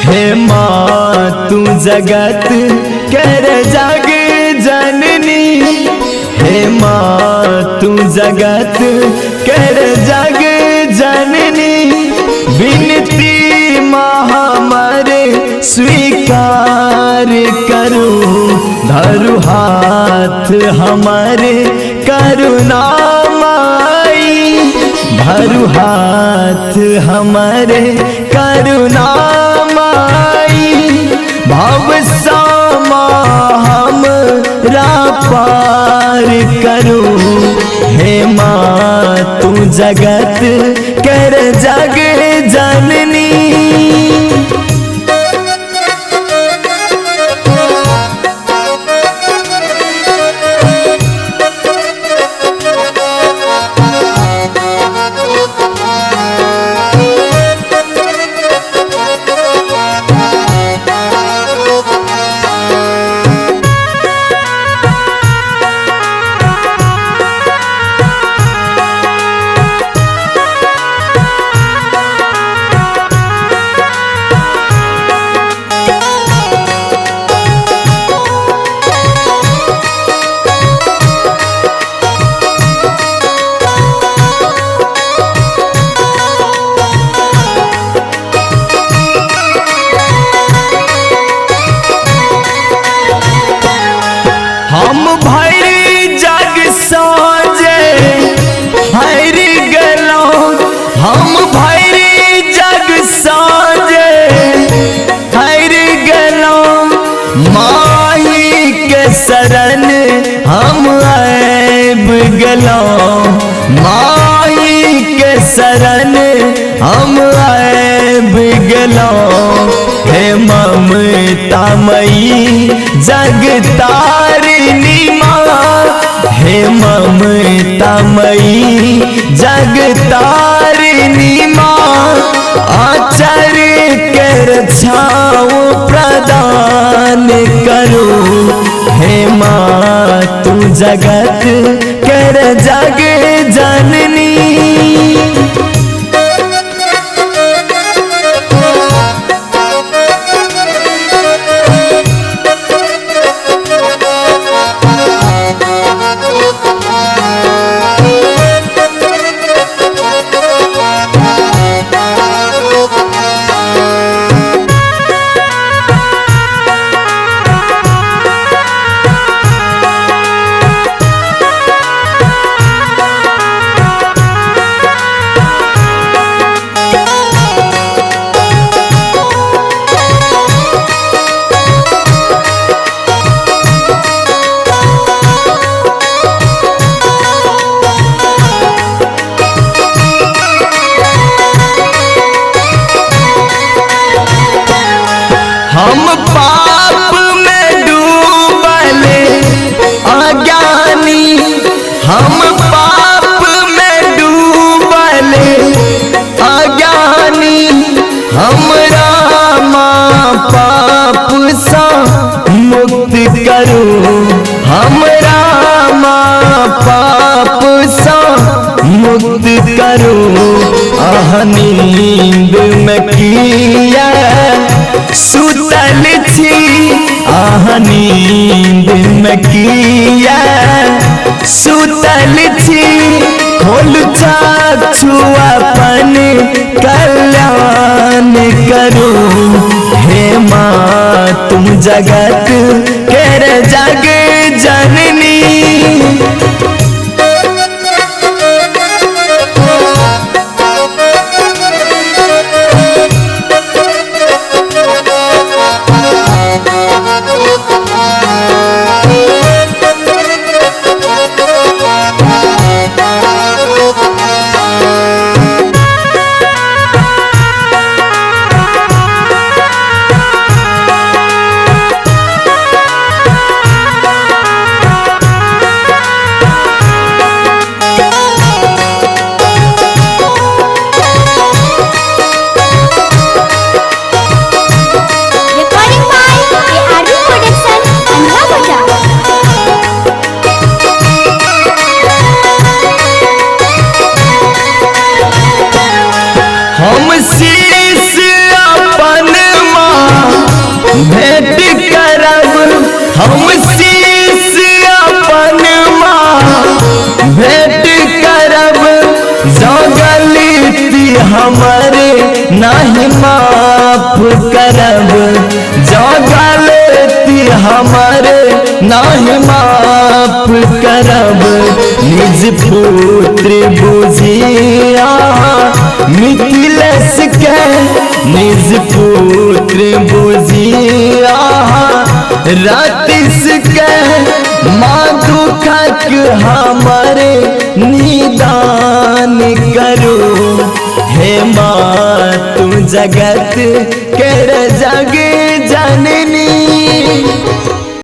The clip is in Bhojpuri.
हे माँ तू जगत कर जग जननी, हे माँ तू जगत कर जग जननी। विनती माँ हमारे स्वीकार करूं, धरु हाथ हमारे करुणा माई, धरु हाथ हमारे करुणा माई। भव सामा हमरा पार करूं, हे माँ तू जगत कर जग जननी। हम भैरी जग साजे भैरी गलों, हम भैरी जग साजे भैरी गलों। माही के शरण हम आएब गलों, माही के शरण हम आएब गलों। हे ममता मई जग तारिणी माँ, हे ममता मई जग तारिणी माँ। आचर कर छाँव प्रदान करूं, हे माँ तू जगत कर जग जननी। हम पाप में डूबले अज्ञानी, हम पाप में डूबले अज्ञानी। हमरा माँ पाप सा मुक्त करूं, हमरा माँ पाप सा मुक्त करूं। नींद में किया सुतल छी, नींद में किया सुतल छी। खोल चक्षु अपन कल्याण करूं, हे माँ तुम जगत कर जग जननी। हम शीश अपन माँ नहीं माफ करब, जो गलती हमारे नहीं माफ करब। निज पुत्र बुझिया मिथिलेश के, निज पुत्र बुझिया रातिस के। माँ दुखक हमारे निदान करो, हे माँ तुम जगत के जग जननी।